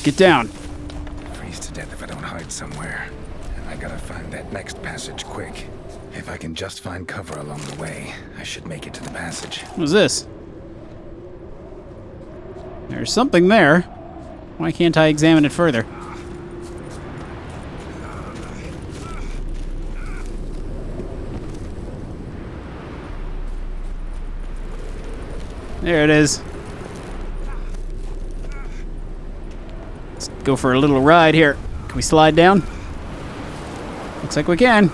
get down. Freeze to death if I don't hide somewhere. And I gotta find that next passage quick. If I can just find cover along the way, I should make it to the passage. What's this? There's something there. Why can't I examine it further? There it is. Let's go for a little ride here. Can we slide down? Looks like we can.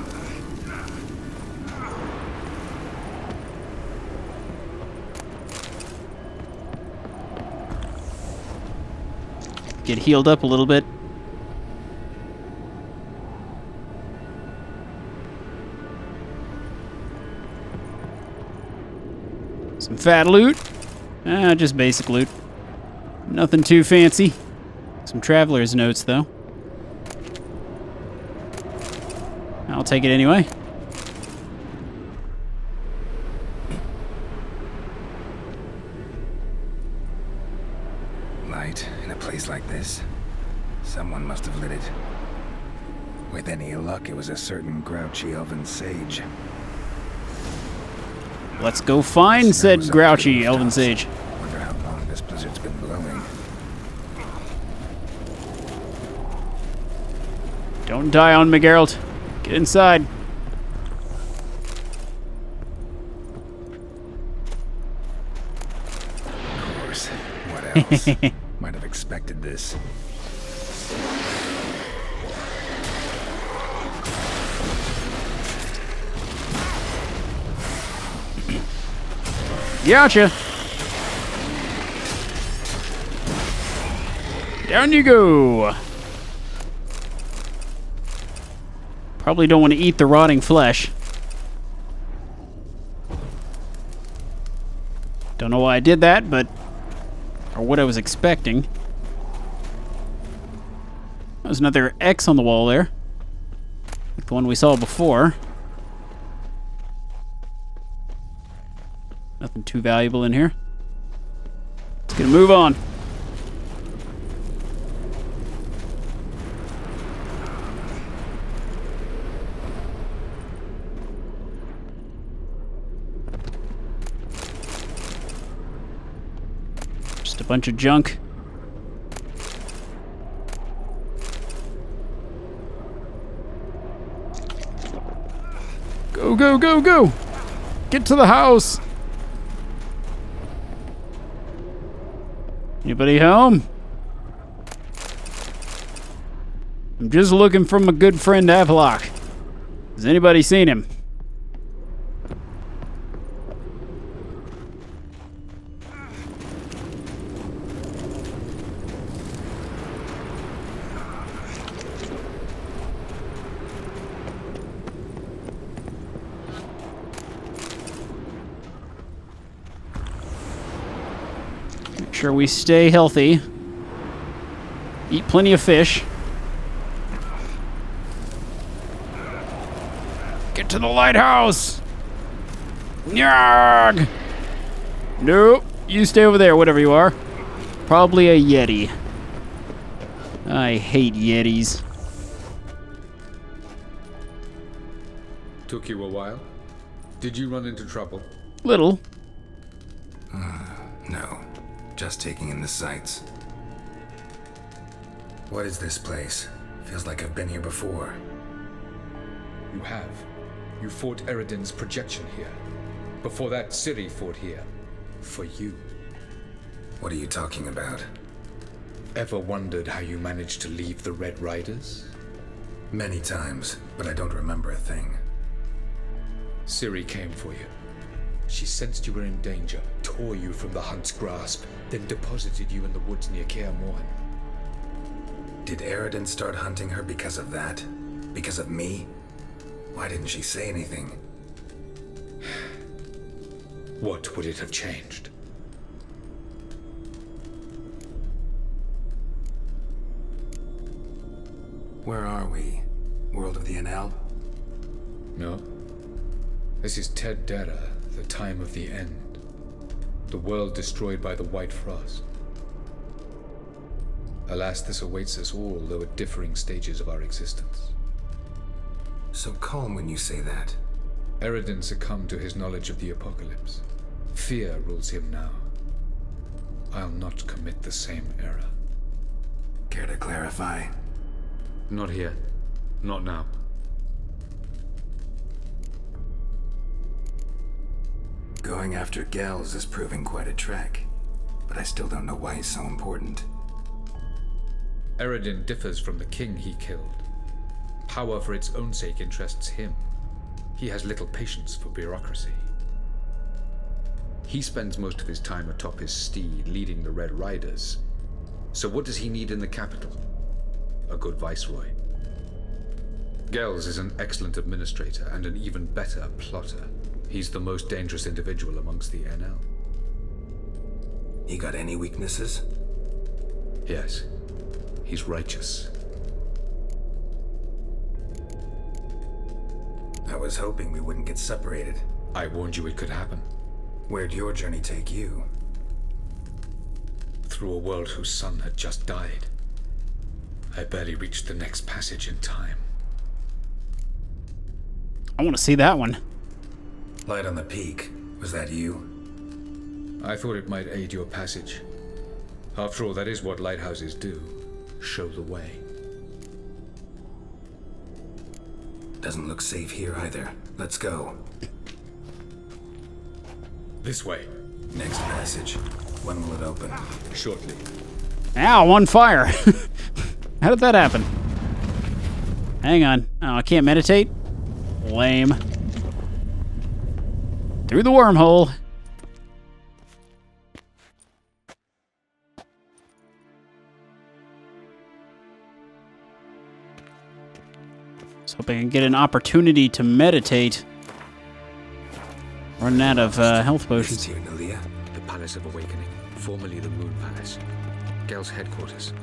Get healed up a little bit. Some fat loot. Just basic loot. Nothing too fancy. Some traveler's notes, though. I'll take it anyway. Light in a place like this. Someone must have lit it. With any luck, it was a certain grouchy elven sage. Let's go find said grouchy elven sage. Wonder how long this blizzard's been blowing. Don't die on me, Geralt. Get inside. Of course. What else? Might have expected this. Gotcha. Down you go. Probably don't want to eat the rotting flesh. Don't know why I did that, but... or what I was expecting. There's another X on the wall there. Like the one we saw before. Nothing too valuable in here. Let's get a move on. Just a bunch of junk. Go, go, go, go! Get to the house! Anybody home? I'm just looking for my good friend Avlock. Has anybody seen him? Sure we stay healthy. Eat plenty of fish. Get to the lighthouse! Nyarg! Nope. You stay over there, whatever you are. Probably a Yeti. I hate Yetis. Took you a while? Did you run into trouble? Little. No. Just taking in the sights. What is this place? Feels like I've been here before. You have. You fought Eredin's projection here. Before that, Ciri fought here. For you. What are you talking about? Ever wondered how you managed to leave the Red Riders? Many times, but I don't remember a thing. Ciri came for you. She sensed you were in danger, tore you from the Hunt's grasp, then deposited you in the woods near Kaer Morhen. Did Eredin start hunting her because of that? Because of me? Why didn't she say anything? What would it have changed? Where are we? World of the NL? No. This is Ted Dara, the time of the end. The world destroyed by the White Frost. Alas, this awaits us all, though at differing stages of our existence. So calm when you say that. Eredin succumbed to his knowledge of the apocalypse. Fear rules him now. I'll not commit the same error. Care to clarify? Not here. Not now. Going after Gels is proving quite a trek, but I still don't know why he's so important. Eredin differs from the king he killed. Power for its own sake interests him. He has little patience for bureaucracy. He spends most of his time atop his steed, leading the Red Riders. So what does he need in the capital? A good viceroy. Gels is an excellent administrator and an even better plotter. He's the most dangerous individual amongst the NL. He got any weaknesses? Yes. He's righteous. I was hoping we wouldn't get separated. I warned you it could happen. Where'd your journey take you? Through a world whose sun had just died. I barely reached the next passage in time. I want to see that one. Light on the peak. Was that you? I thought it might aid your passage. After all, that is what lighthouses do. Show the way. Doesn't look safe here either. Let's go. This way. Next passage. When will it open? Shortly. Ow, on fire. How did that happen? Hang on. Oh, I can't meditate? Lame. Through the wormhole. Just hoping I can get an opportunity to meditate. Running out of health This is potions. here, Nalia. The Palace of Awakening, formerly the Moon Palace. Gel's headquarters.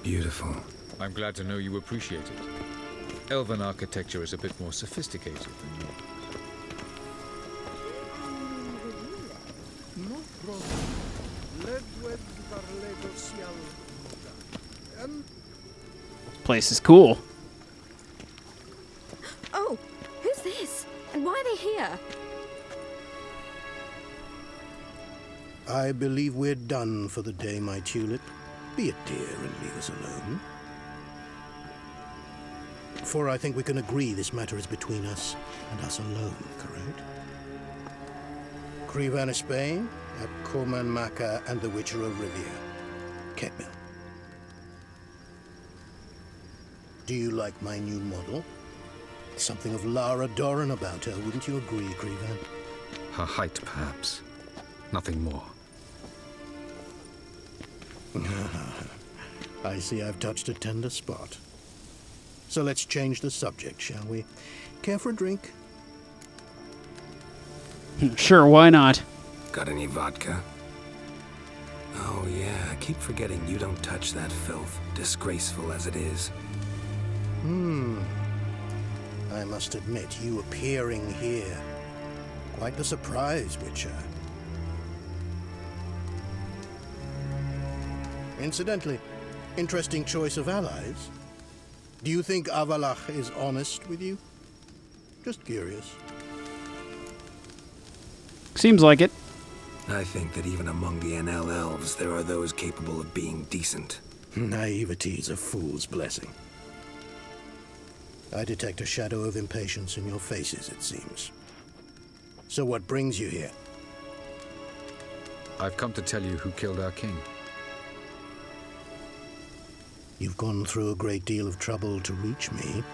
Beautiful. I'm glad to know you appreciate it. Elven architecture is a bit more sophisticated than yours. Place is cool. Oh, who's this? And why are they here? I believe we're done for the day, my tulip. Be a dear and leave us alone. For I think we can agree this matter is between us and us alone, correct? Krivan Spain, at Korman Maka and the Witcher of Rivia. Ketmil. Do you like my new model? Something of Lara Doran about her, wouldn't you agree, Krivan? Her height, perhaps. Nothing more. I see I've touched a tender spot. So let's change the subject, shall we? Care for a drink? Sure, why not? Got any vodka? Oh yeah, I keep forgetting you don't touch that filth, disgraceful as it is. I must admit, you appearing here. Quite the surprise, Witcher. Incidentally, interesting choice of allies. Do you think Avalach is honest with you? Just curious. Seems like it. I think that even among the NL elves, there are those capable of being decent. Naivety is a fool's blessing. I detect a shadow of impatience in your faces, it seems. So what brings you here? I've come to tell you who killed our king. You've gone through a great deal of trouble to reach me.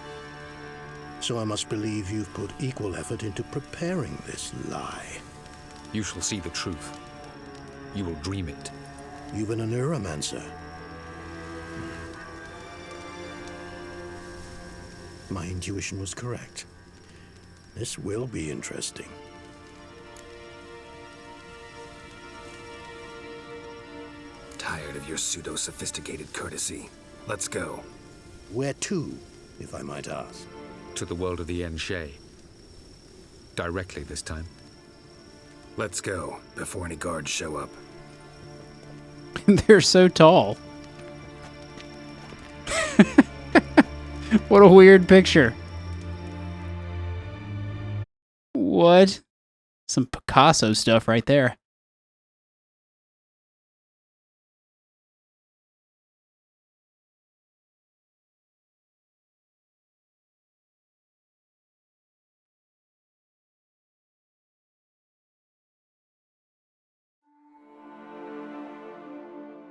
So I must believe you've put equal effort into preparing this lie. You shall see the truth. You will dream it. You've been a neuromancer. My intuition was correct. This will be interesting. Tired of your pseudo-sophisticated courtesy. Let's go. Where to, if I might ask? To the world of the Enshe. Directly this time. Let's go, before any guards show up. They're so tall. What a weird picture. What? Some Picasso stuff right there.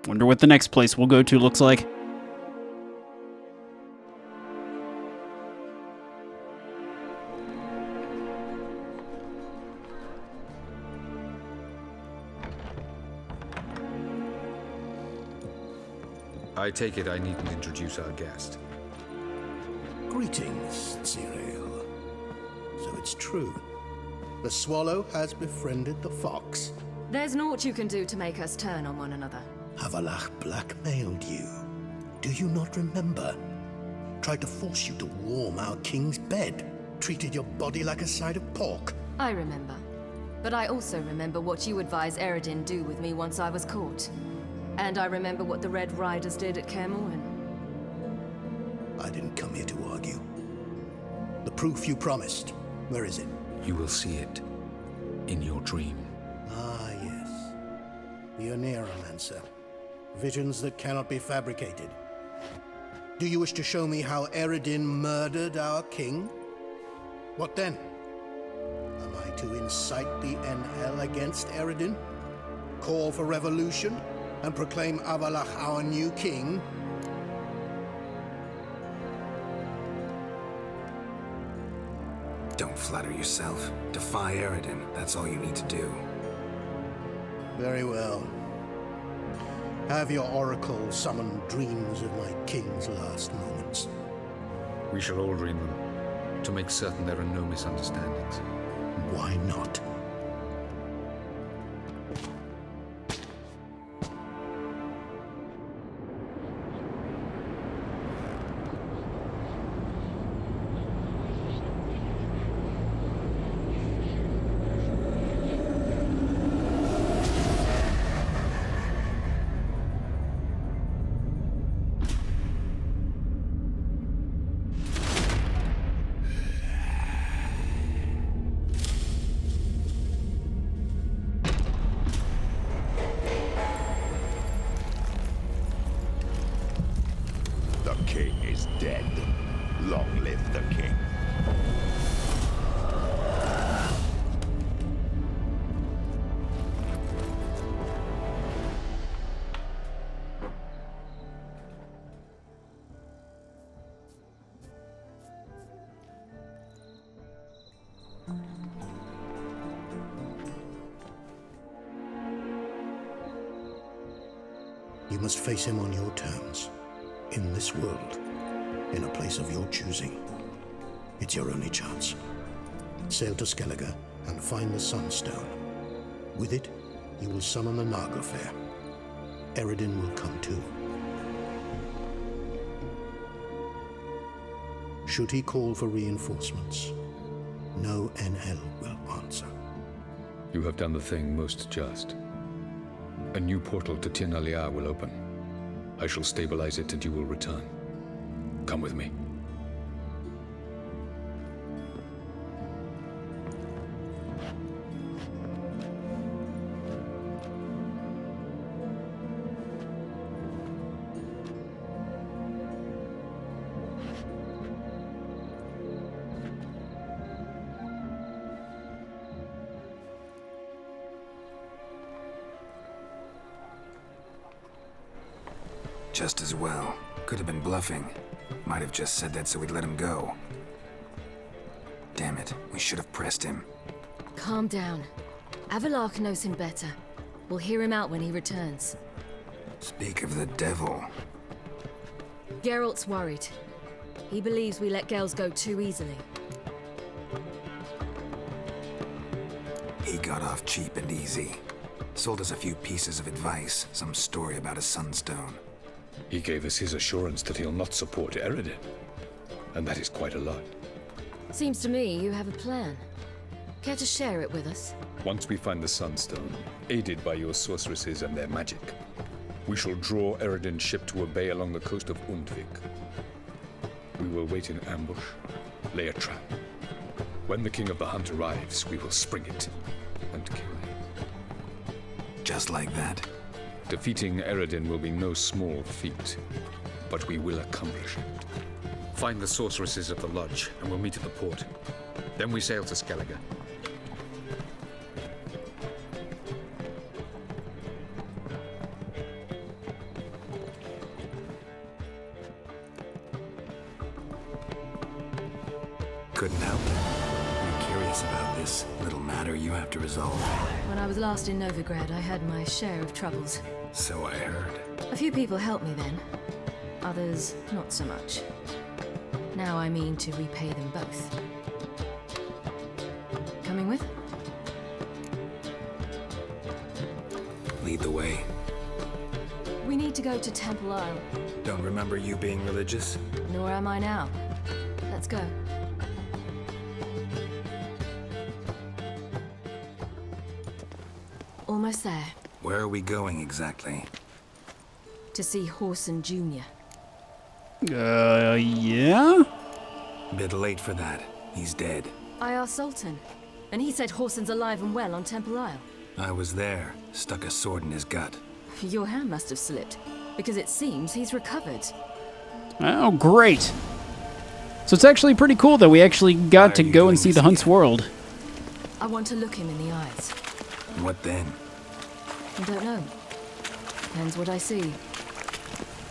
Wonder what the next place we'll go to looks like. I take it I needn't introduce our guest. Greetings, Cyril. So it's true. The swallow has befriended the fox. There's naught you can do to make us turn on one another. Havalach blackmailed you. Do you not remember? Tried to force you to warm our king's bed. Treated your body like a side of pork. I remember. But I also remember what you advised Eredin do with me once I was caught. And I remember what the Red Riders did at Kaer Morhen. I didn't come here to argue. The proof you promised, where is it? You will see it in your dream. Ah, yes. The Oneromancer. Visions that cannot be fabricated. Do you wish to show me how Eredin murdered our king? What then? Am I to incite the NL against Eredin? Call for revolution? And proclaim Avalach our new king? Don't flatter yourself. Defy Eredin. That's all you need to do. Very well. Have your oracle summon dreams of my king's last moments. We shall all dream them, to make certain there are no misunderstandings. Why not? The king is dead. Long live the king. You must face him on your terms. In this world, in a place of your choosing. It's your only chance. Sail to Skellige and find the Sunstone. With it, you will summon the Naga Fair. Eredin will come too. Should he call for reinforcements, no NL will answer. You have done the thing most just. A new portal to Tir-Nalia will open. I shall stabilize it and you will return. Come with me. Just as well. Could have been bluffing. Might have just said that so we'd let him go. Damn it, we should have pressed him. Calm down. Avalach knows him better. We'll hear him out when he returns. Speak of the devil. Geralt's worried. He believes we let Gels go too easily. He got off cheap and easy. Sold us a few pieces of advice, some story about a sunstone. He gave us his assurance that he'll not support Eredin. And that is quite a lot. Seems to me you have a plan. Care to share it with us? Once we find the Sunstone, aided by your sorceresses and their magic, we shall draw Eredin's ship to a bay along the coast of Undvik. We will wait in ambush, lay a trap. When the King of the Hunt arrives, we will spring it and kill him. Just like that. Defeating Eredin will be no small feat, but we will accomplish it. Find the sorceresses at the lodge, and we'll meet at the port. Then we sail to Skellige. Couldn't help it. I'm curious about this little matter you have to resolve. When I was last in Novigrad, I had my share of troubles. So I heard. A few people helped me then. Others, not so much. Now I mean to repay them both. Coming with? Lead the way. We need to go to Temple Isle. Don't remember you being religious? Nor am I now. Let's go. Almost there. Where are we going exactly? To see Horson Jr. Yeah? Bit late for that. He's dead. I asked Sultan, and he said Horson's alive and well on Temple Isle. I was there. Stuck a sword in his gut. Your hand must have slipped, because it seems he's recovered. Oh, great. So it's actually pretty cool that we actually got to go and see the Hunt's world. I want to look him in the eyes. What then? I don't know. Depends what I see.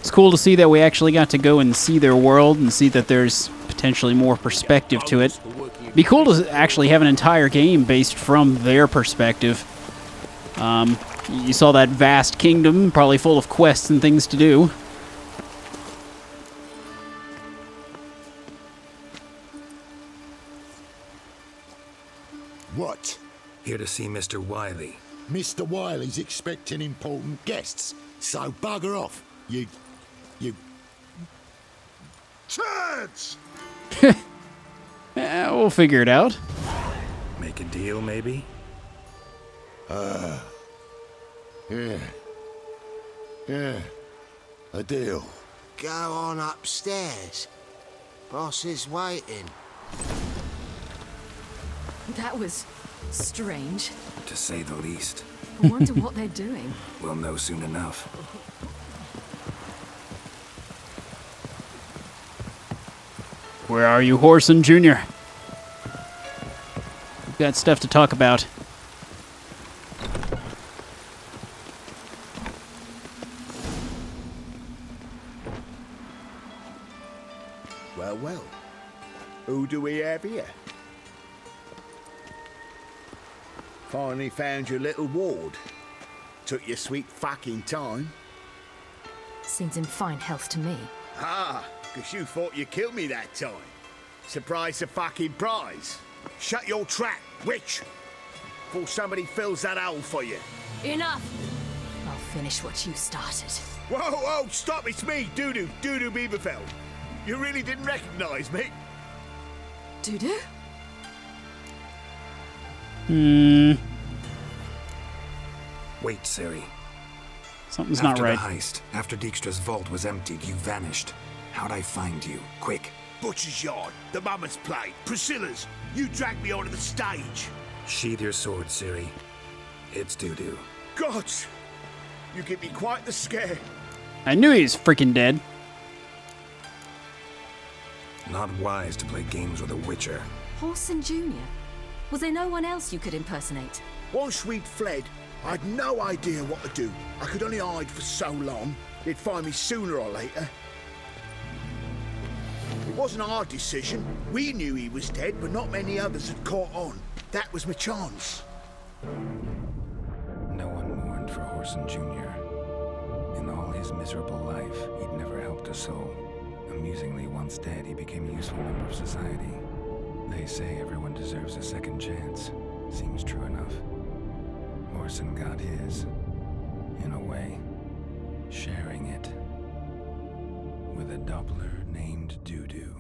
It's cool to see that we actually got to go and see their world and see that there's potentially more perspective to it. Be cool to actually have an entire game based from their perspective. You saw that vast kingdom, probably full of quests and things to do. What? Here to see Mr. Wiley. Mr. Wiley's expecting important guests, so bugger off, you... Turds! We'll figure it out. Make a deal, maybe? Yeah, a deal. Go on upstairs. Boss is waiting. That was strange. To say the least. I wonder what they're doing. We'll know soon enough. Where are you, Horson Jr.? We've got stuff to talk about. Well. Who do we have here? Finally found your little ward. Took your sweet fucking time. Seems in fine health to me. Ah, because you thought you killed me that time. Surprise the fucking prize. Shut your trap, witch. Before somebody fills that hole for you. Enough! I'll finish what you started. Whoa, stop, it's me, Dudu Bieberfeld. You really didn't recognize me? Dudu? Wait, Ciri. Something's not right. After the heist, after Dijkstra's vault was emptied, you vanished. How'd I find you? Quick. Butcher's Yard, the Mummer's Plate, Priscilla's. You dragged me onto the stage. Sheathe your sword, Ciri. It's Dudu. God, you give me quite the scare. I knew he was freaking dead. Not wise to play games with a witcher. Horson Jr.? Was there no one else you could impersonate? Once we'd fled, I had no idea what to do. I could only hide for so long. They'd find me sooner or later. It wasn't our decision. We knew he was dead, but not many others had caught on. That was my chance. No one mourned for Horson Jr. In all his miserable life, he'd never helped a soul. Amusingly, once dead, he became a useful member of society. They say everyone deserves a second chance. Seems true enough. Horson got his. In a way. Sharing it. Doppler named Doo-Doo.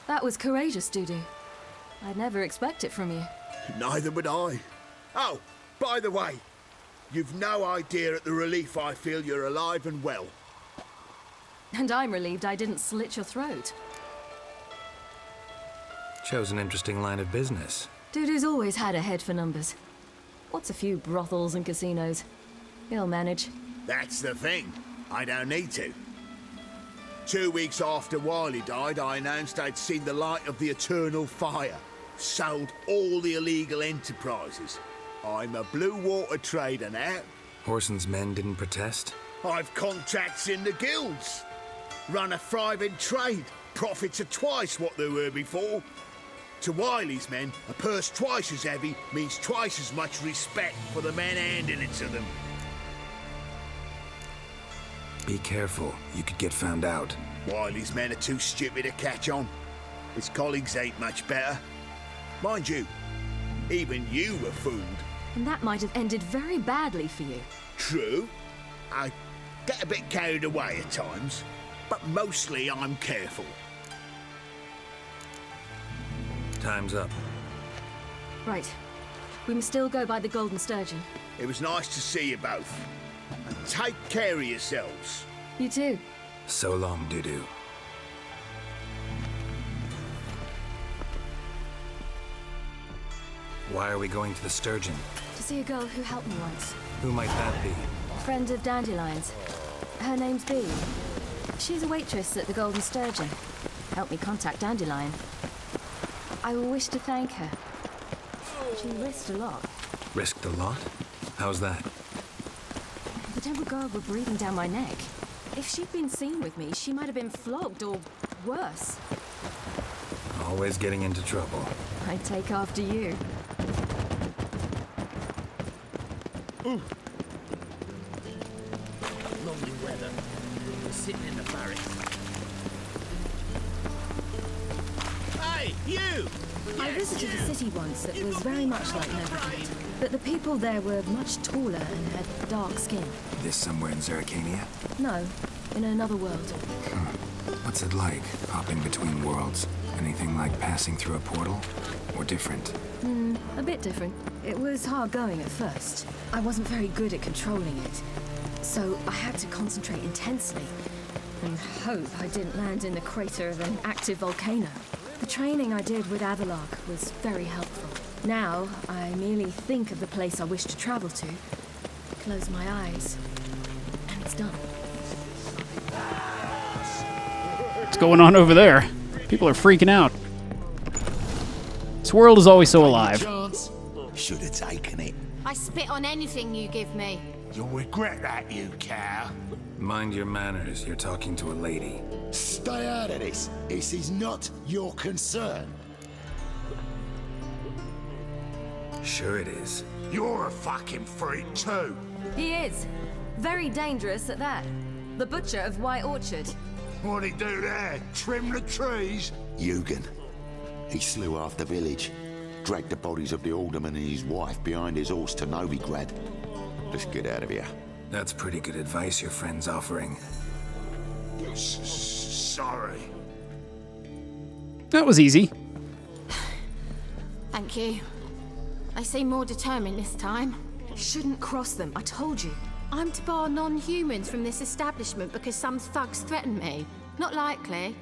That was courageous, Dudu. I'd never expect it from you. Neither would I. Oh, by the way, you've no idea at the relief I feel you're alive and well. And I'm relieved I didn't slit your throat. Chose an interesting line of business. Dudu's always had a head for numbers. What's a few brothels and casinos? He'll manage. That's the thing. I don't need to. 2 weeks after Wiley died, I announced I'd seen the light of the eternal fire. Sold all the illegal enterprises. I'm a blue water trader now. Horson's men didn't protest? I've contacts in the guilds. Run a thriving trade. Profits are twice what they were before. To Wiley's men, a purse twice as heavy means twice as much respect for the men handing it to them. Be careful, you could get found out. Wiley's men are too stupid to catch on. His colleagues ain't much better. Mind you, even you were fooled. And that might have ended very badly for you. True. I get a bit carried away at times, but mostly I'm careful. Time's up. Right. We must still go by the Golden Sturgeon. It was nice to see you both. And take care of yourselves. You too. So long, Doo-Doo. Why are we going to the Sturgeon? To see a girl who helped me once. Who might that be? Friend of Dandelion's. Her name's Bee. She's a waitress at the Golden Sturgeon. Helped me contact Dandelion. I wish to thank her. She risked a lot. Risked a lot? How's that? The Temple Guard were breathing down my neck. If she'd been seen with me, she might have been flogged or worse. Always getting into trouble. I'd take after you. Lovely weather. We're sitting in the barracks. Hey, you! I visited a city once that was very much like Neverland, but the people there were much taller and had dark skin. This somewhere in Zeracania? No, in another world. What's it like, hopping between worlds? Anything like passing through a portal? Or different? A bit different. It was hard going at first. I wasn't very good at controlling it, so I had to concentrate intensely and hope I didn't land in the crater of an active volcano. The training I did with Avalok was very helpful. Now, I merely think of the place I wish to travel to, close my eyes, and it's done. What's going on over there? People are freaking out. This world is always so alive. Should have taken it. I spit on anything you give me. You'll regret that, you cow. Mind your manners, you're talking to a lady. Stay out of this. This is not your concern. Sure it is. You're a fucking freak too. He is. Very dangerous at that. The butcher of White Orchard. What'd he do there? Trim the trees? Eugen. He slew half the village. Dragged the bodies of the alderman and his wife behind his horse to Novigrad. Let's get out of here. That's pretty good advice your friend's offering. Sorry. That was easy. Thank you. They seem more determined this time. Shouldn't cross them, I told you. I'm to bar non-humans from this establishment because some thugs threaten me. Not likely.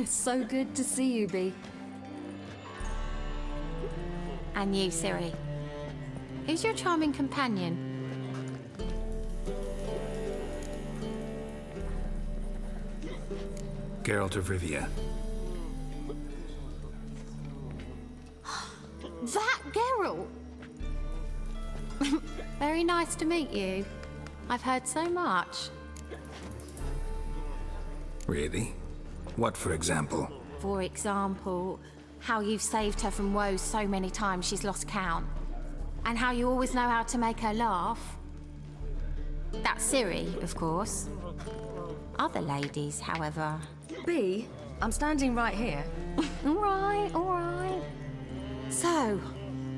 It's so good to see you, Bee. And you, Ciri. Who's your charming companion? Geralt of Rivia. That Geralt! Very nice to meet you. I've heard so much. Really? What, for example? For example, how you've saved her from woes so many times she's lost count. And how you always know how to make her laugh. That's Ciri, of course. Other ladies, however... Bee, I'm standing right here. All right. So,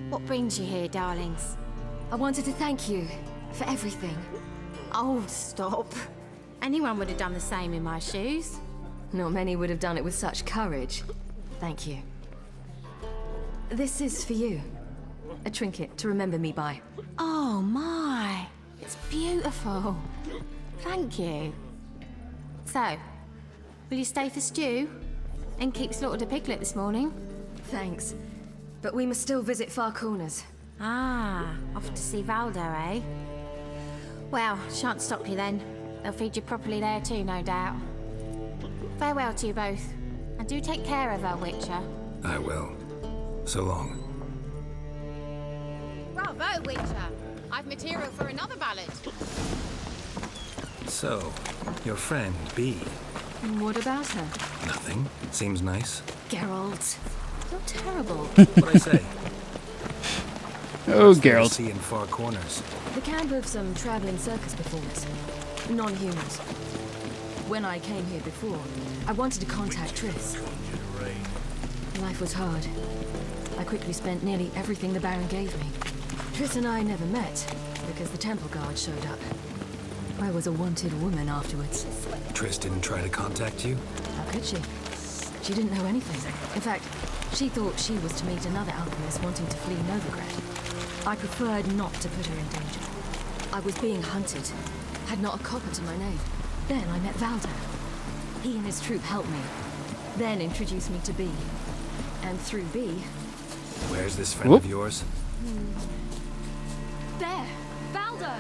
what brings you here, darlings? I wanted to thank you for everything. Oh, stop. Anyone would have done the same in my shoes. Not many would have done it with such courage. Thank you. This is for you. A trinket to remember me by. Oh my, it's beautiful. Thank you. So, will you stay for stew? And keep slaughtered a piglet this morning? Thanks. But we must still visit Far Corners. Ah, off to see Valdo, eh? Well, shan't stop you then. They'll feed you properly there too, no doubt. Farewell to you both. And do take care of her, Witcher. I will. So long. Bravo, Witcher! I've material for another ballad. So, your friend, B. What about her? Nothing. Seems nice. Geralt. Not terrible. What'd I say? Oh, What's there to Geralt. see in Far Corners. The camp of some traveling circus performers. Non-humans. When I came here before, I wanted to contact Triss. Life was hard. I quickly spent nearly everything the Baron gave me. Triss and I never met, because the temple guard showed up. I was a wanted woman afterwards. Triss didn't try to contact you? How could she? She didn't know anything. In fact, she thought she was to meet another alchemist wanting to flee Novigrad. I preferred not to put her in danger. I was being hunted. Had not a copper to my name. Then I met Valdo. He and his troop helped me. Then introduced me to B. And through B... Where's this friend Whoop. of yours? There! Valdo!